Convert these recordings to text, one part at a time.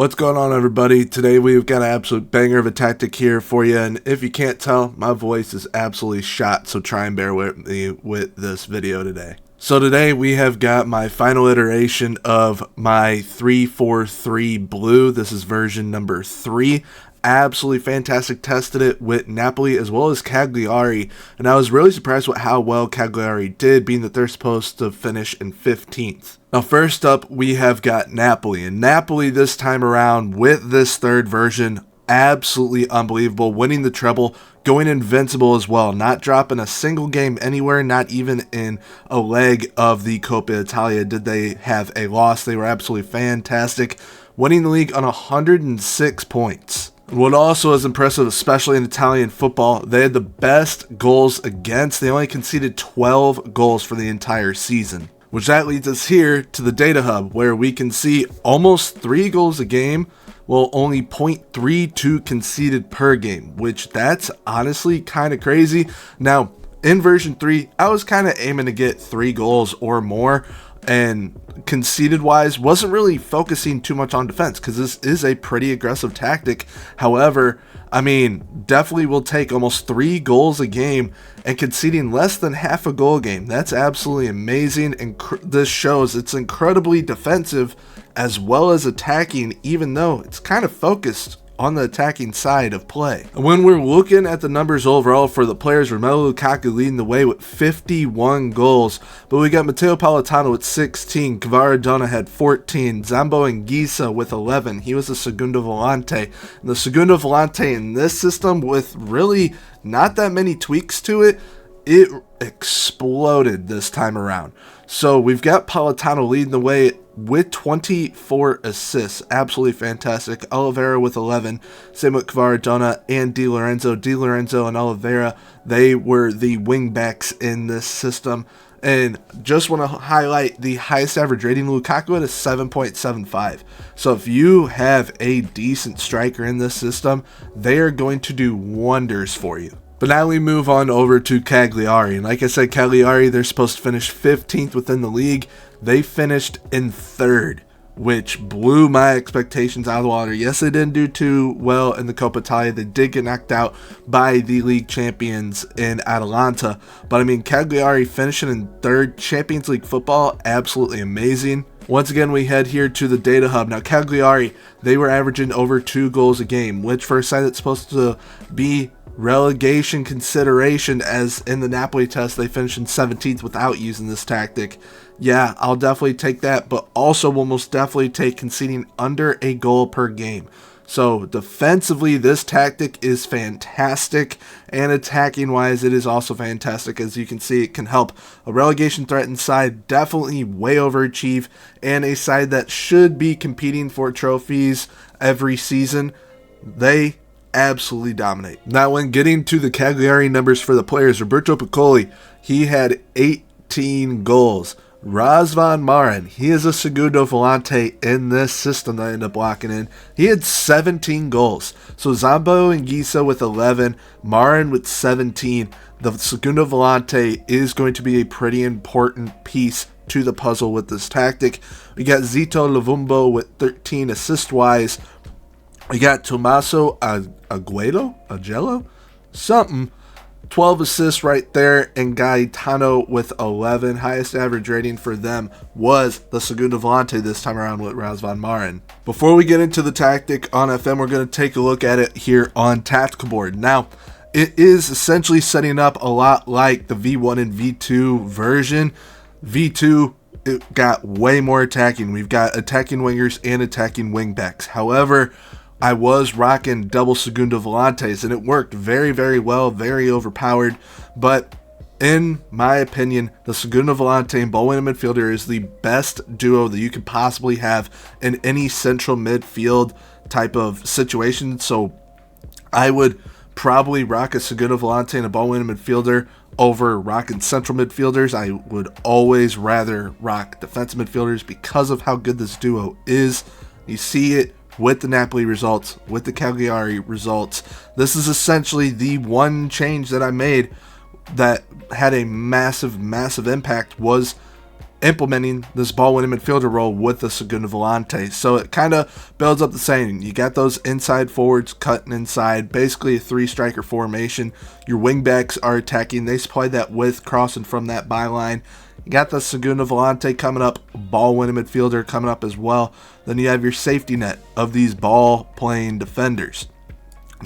What's going on, everybody? Today we've got an absolute banger of a tactic here for you, and if you can't tell, my voice is absolutely shot, so try and bear with me with this video today. So today we have got my final iteration of my 3-4-3 blue. This is version number 3. Absolutely fantastic. Tested it with Napoli as well as Cagliari, and I was really surprised with how well Cagliari did, being that they're supposed to finish in 15th. Now, first up, we have got Napoli, and Napoli this time around with this third version, absolutely unbelievable, winning the treble, going invincible as well, not dropping a single game anywhere, not even in a leg of the Coppa Italia did they have a loss. They were absolutely fantastic, winning the league on 106 points. What also is impressive, especially in Italian football, they had the best goals against. They only conceded 12 goals for the entire season, which that leads us here to the data hub, where we can see almost 3 goals a game, well, only 0.32 conceded per game, which that's honestly kind of crazy. Now, in version 3, I was kind of aiming to get 3 goals or more, and conceded wise wasn't really focusing too much on defense because this is a pretty aggressive tactic. However, I mean, definitely will take almost 3 goals a game and conceding less than half a goal a game. That's absolutely amazing, and this shows it's incredibly defensive as well as attacking, even though it's kind of focused on the attacking side of play. When we're looking at the numbers overall for the players, Romelu Lukaku leading the way with 51 goals, but we got Matteo Politano with 16, Kvaradona had 14, Zambo Anguissa with 11. He was a segundo volante, and the segundo volante in this system, with really not that many tweaks to it, it exploded this time around. So we've got Politano leading the way with 24 assists. Absolutely fantastic. Oliveira with 11. Same with Kvaradona and Di Lorenzo. Di Lorenzo and Oliveira, they were the wing backs in this system. And just want to highlight the highest average rating Lukaku at is 7.75. So if you have a decent striker in this system, they are going to do wonders for you. But now we move on over to Cagliari. And like I said, Cagliari, they're supposed to finish 15th within the league. They finished in 3rd, which blew my expectations out of the water. Yes, they didn't do too well in the Coppa Italia. They did get knocked out by the league champions in Atalanta. But I mean, Cagliari finishing in 3rd, Champions League football, absolutely amazing. Once again, we head here to the data hub. Now, Cagliari, they were averaging over 2 goals a game, which for a side that's supposed to be relegation consideration, as in the Napoli test, they finished in 17th without using this tactic. Yeah, I'll definitely take that, but also will most definitely take conceding under a goal per game. So defensively, this tactic is fantastic, and attacking wise, it is also fantastic. As you can see, it can help a relegation threatened side definitely way overachieve, and a side that should be competing for trophies every season, they absolutely dominate. Now, when getting to the Cagliari numbers for the players, Roberto Piccoli, he had 18 goals. Razvan Marin, he is a segundo volante in this system that I ended up locking in. He had 17 goals. So Zambo Anguissa with 11, Marin with 17. The segundo volante is going to be a pretty important piece to the puzzle with this tactic. We got Zito Lovumbo with 13 assist-wise. We got Tommaso Agello, something, 12 assists right there, and Gaetano with 11. Highest average rating for them was the segundo volante this time around with Razvan Marin. Before we get into the tactic on FM, we're going to take a look at it here on Tactical Board. Now, it is essentially setting up a lot like the V1 and V2 version. V2, it got way more attacking. We've got attacking wingers and attacking wingbacks. However, I was rocking double segundo volantes, and it worked very, very well, very overpowered. But in my opinion, the segundo volante and ball-winning midfielder is the best duo that you could possibly have in any central midfield type of situation. So I would probably rock a segundo volante and a ball-winning midfielder over rocking central midfielders. I would always rather rock defensive midfielders because of how good this duo is. You see it with the Napoli results, with the Cagliari results. This is essentially the one change that I made that had a massive, massive impact, was implementing this ball-winning midfielder role with the Segunda Volante. So it kind of builds up the same. You got those inside forwards cutting inside, basically a 3-striker formation. Your wingbacks are attacking. They supply that width crossing from that byline. You got the Segunda Volante coming up, ball-winning midfielder coming up as well. Then you have your safety net of these ball-playing defenders.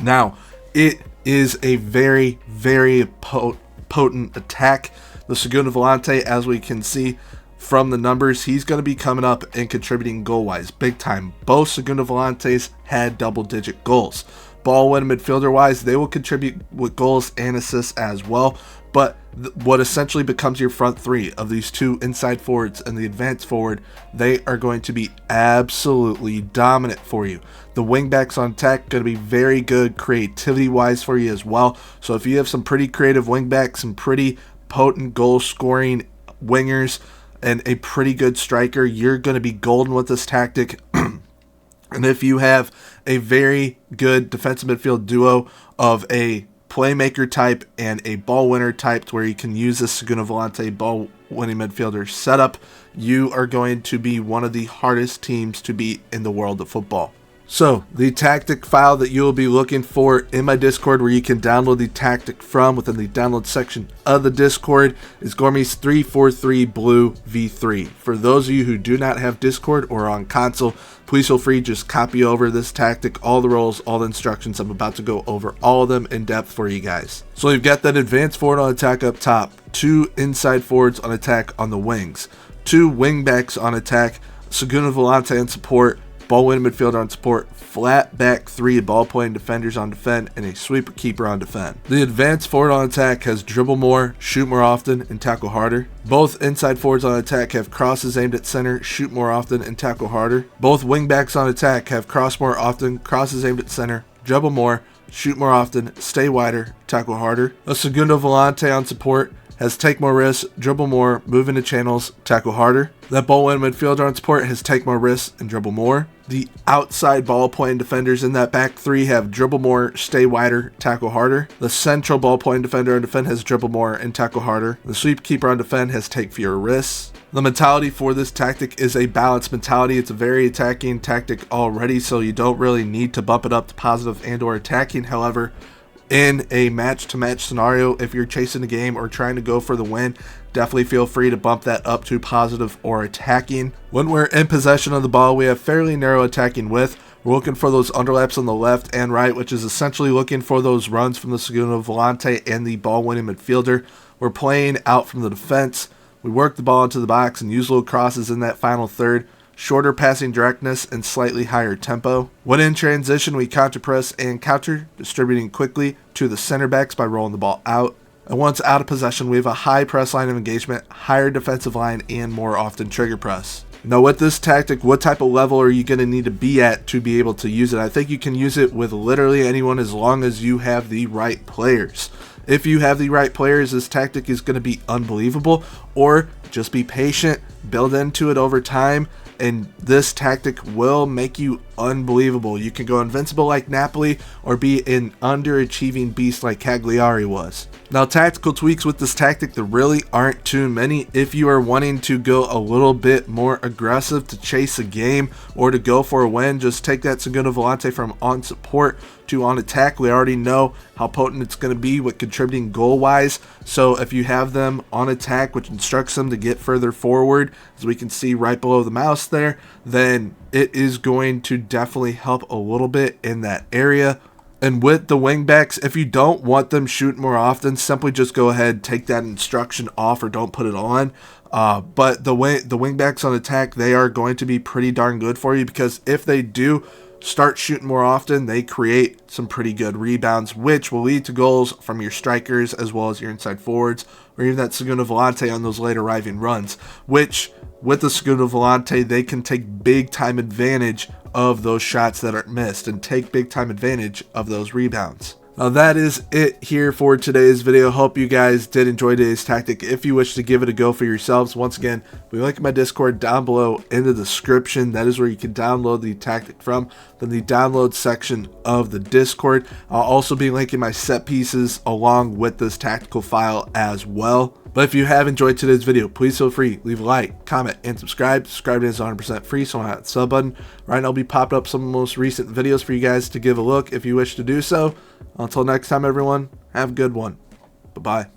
Now, it is a very, very potent attack. The Segunda Volante, as we can see from the numbers, he's going to be coming up and contributing goal-wise big time. Both Segunda Volantes had double-digit goals. Ball-winning midfielder-wise, they will contribute with goals and assists as well. But what essentially becomes your front three of these two inside forwards and the advanced forward, they are going to be absolutely dominant for you. The wingbacks on attack going to be very good creativity-wise for you as well. So if you have some pretty creative wingbacks, some pretty potent goal-scoring wingers, and a pretty good striker, you're going to be golden with this tactic. And if you have a very good defensive midfield duo of a playmaker type and a ball winner type to where you can use this Segunda Volante ball winning midfielder setup, you are going to be one of the hardest teams to beat in the world of football. So the tactic file that you will be looking for in my Discord, where you can download the tactic from within the download section of the Discord, is Gormy's 343 Blue V3. For those of you who do not have Discord or on console, please feel free to just copy over this tactic, all the roles, all the instructions. I'm about to go over all of them in depth for you guys. So you've got that advanced forward on attack up top, 2 inside forwards on attack on the wings, 2 wing backs on attack, Segunda Volante on support, ball-winning midfielder on support, flat back 3 ball-playing defenders on defend, and a sweeper keeper on defend. The advanced forward on attack has dribble more, shoot more often, and tackle harder. Both inside forwards on attack have crosses aimed at center, shoot more often, and tackle harder. Both wingbacks on attack have cross more often, crosses aimed at center, dribble more, shoot more often, stay wider, tackle harder. A Segunda Volante on support has take more risks, dribble more, move into channels, tackle harder. That ball-winning midfielder on support has take more risks and dribble more. The outside ball-playing defenders in that back 3 have dribble more, stay wider, tackle harder. The central ball-playing defender on defend has dribble more and tackle harder. The sweep keeper on defend has take fewer risks. The mentality for this tactic is a balanced mentality. It's a very attacking tactic already, so you don't really need to bump it up to positive and or attacking. However, in a match-to-match scenario, if you're chasing a game or trying to go for the win, definitely feel free to bump that up to positive or attacking. When we're in possession of the ball, we have fairly narrow attacking width. We're looking for those underlaps on the left and right, which is essentially looking for those runs from the Segunda Volante and the ball-winning midfielder. We're playing out from the defense. We work the ball into the box and use little crosses in that final third. Shorter passing directness and slightly higher tempo. When in transition, we counter press and counter, distributing quickly to the center backs by rolling the ball out. And once out of possession, we have a high press line of engagement, higher defensive line, and more often trigger press. Now with this tactic, what type of level are you going to need to be at to be able to use it? I think you can use it with literally anyone as long as you have the right players. If you have the right players, this tactic is going to be unbelievable. Or just be patient, build into it over time, and this tactic will make you unbelievable. You can go invincible like Napoli or be an underachieving beast like Cagliari was. Now, tactical tweaks with this tactic, there really aren't too many. If you are wanting to go a little bit more aggressive to chase a game or to go for a win, just take that Segunda Volante from on support to on attack. We already know how potent it's going to be with contributing goal wise. So if you have them on attack, which instructs them to get further forward, as we can see right below the mouse there, then it is going to definitely help a little bit in that area. And with the wingbacks, if you don't want them shooting more often, simply just go ahead, take that instruction off or don't put it on. But the wingbacks on attack, they are going to be pretty darn good for you, because if they do start shooting more often, they create some pretty good rebounds, which will lead to goals from your strikers as well as your inside forwards, or even that Segunda Volante on those late arriving runs, which with the Segunda Volante, they can take big time advantage of those shots that are missed and take big time advantage of those rebounds. Now that is it here for today's video. Hope you guys did enjoy today's tactic. If you wish to give it a go for yourselves, once again, we link my Discord down below in the description. That is where you can download the tactic from, then the download section of the Discord. I'll also be linking my set pieces along with this tactical file as well. But if you have enjoyed today's video, please feel free, leave a like, comment, and subscribe. Subscribing is 100% free, so hit that sub button. Right now I'll be popping up some of the most recent videos for you guys to give a look if you wish to do so. Until next time, everyone, have a good one. Bye-bye.